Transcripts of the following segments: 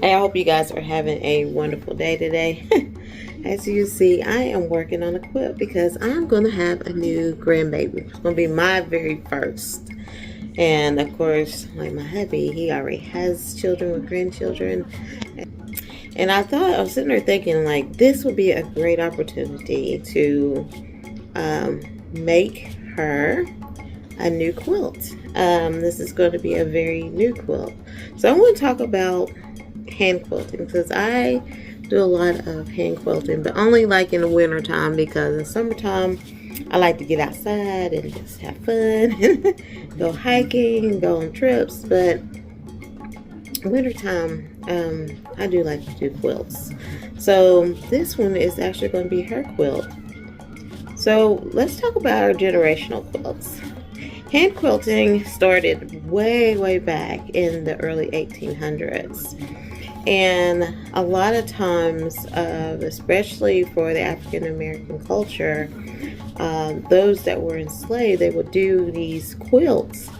Hey, I hope you guys are having a wonderful day today. As you see, I am working on a quilt because I'm going to have a new grandbaby. It's going to be my very first. And of course, like my hubby, he already has children with grandchildren. And I was sitting there thinking, like, this would be a great opportunity to make her a new quilt. This is going to be a very new quilt. So I want to talk about hand quilting because I do a lot of hand quilting, but only like in the winter time, because in summertime I like to get outside and just have fun, go hiking, go on trips. But wintertime, I do like to do quilts. So this one is actually going to be her quilt. So let's talk about our generational quilts. Hand quilting started way back in the early 1800s. And a lot of times, especially for the African American culture, those that were enslaved, they would do these quilts.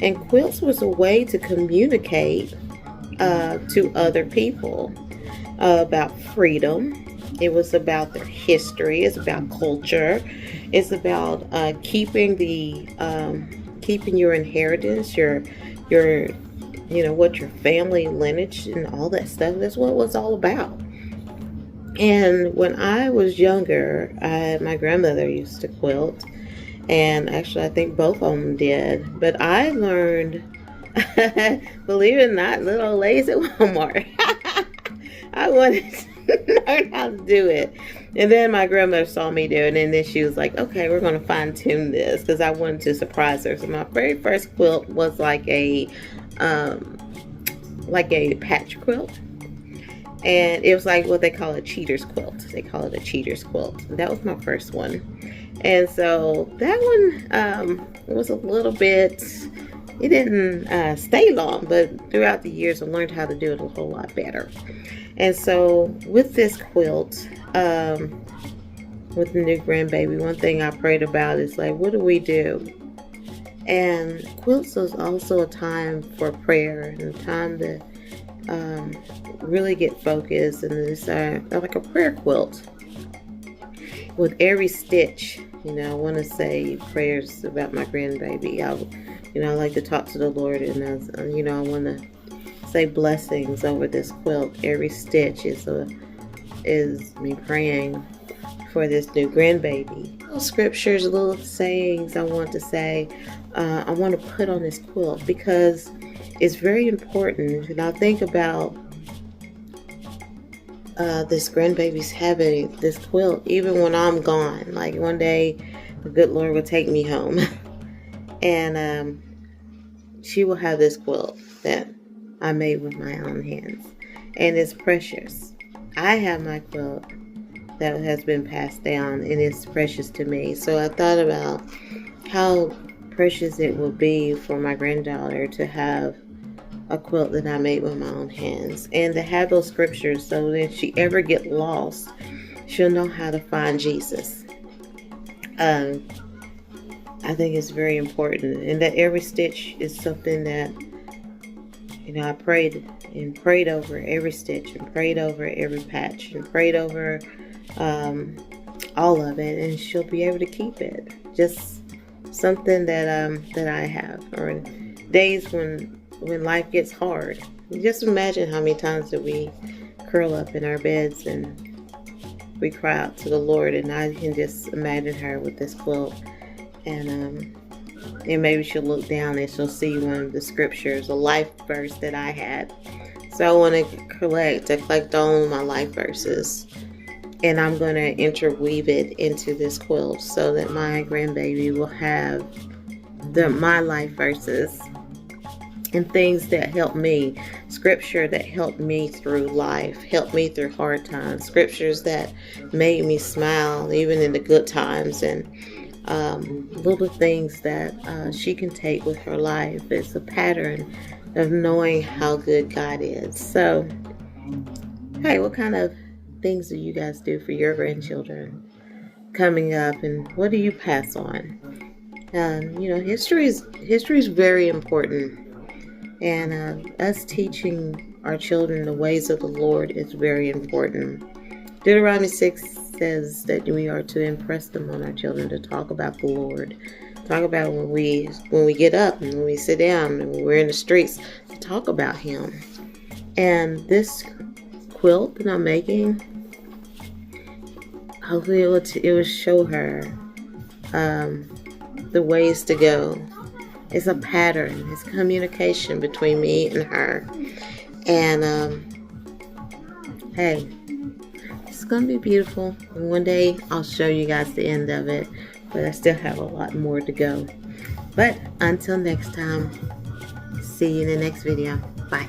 And quilts was a way to communicate to other people about freedom. It was about their history. It's about culture. It's about keeping your inheritance, your what your family lineage and all that stuff. That's what it was all about. And when I was younger, my grandmother used to quilt, and actually I think both of them did. But I learned, believe it or not, little old ladies at Walmart. I wanted to learn how to do it. And then my grandmother saw me do it, and then she was like, okay, we're going to fine tune this, because I wanted to surprise her. So my very first quilt was like a patch quilt. And it was like what they call a cheater's quilt. They call it a cheater's quilt. That was my first one. And so that one was a little bit, it didn't stay long, but throughout the years I learned how to do it a whole lot better. And so with this quilt, with the new grandbaby, one thing I prayed about is like, what do we do? And quilts is also a time for prayer and a time to really get focused. And it's like a prayer quilt. With every stitch, I want to say prayers about my grandbaby. I like to talk to the Lord, and I want to say blessings over this quilt. Every stitch is me praying for this new grandbaby. Little scriptures, little sayings I want to say, I want to put on this quilt because it's very important. And I think about this grandbaby's having this quilt even when I'm gone. Like one day the good Lord will take me home and she will have this quilt that I made with my own hands, and it's precious. I have my quilt that has been passed down, and it's precious to me. So I thought about how precious it would be for my granddaughter to have a quilt that I made with my own hands, and to have those scriptures so that if she ever get lost, she'll know how to find Jesus. I think it's very important, and that every stitch is something that I prayed over every stitch, and prayed over every patch, and prayed over all of it, and she'll be able to keep it. Just something that I have, or in days when life gets hard. Just imagine how many times that we curl up in our beds and we cry out to the Lord, and I can just imagine her with this quilt, and maybe she'll look down and she'll see one of the scriptures, a life verse that I had. So I want to collect all of my life verses, and I'm going to interweave it into this quilt so that my grandbaby will have my life verses and things that help me, scripture that helped me through life, helped me through hard times, scriptures that made me smile even in the good times, and little things that she can take with her life. It's a pattern of knowing how good God is. So, hey, what kind of things do you guys do for your grandchildren coming up, and what do you pass on? History is very important, and us teaching our children the ways of the Lord is very important. Deuteronomy 6 says that we are to impress them on our children, to talk about the Lord. Talk about when we get up and when we sit down and when we're in the streets, to talk about Him. And this quilt that I'm making, hopefully it will show her the ways to go. It's a pattern. It's communication between me and her. And hey, it's gonna be beautiful. And one day I'll show you guys the end of it, but I still have a lot more to go. But until next time, see you in the next video. Bye.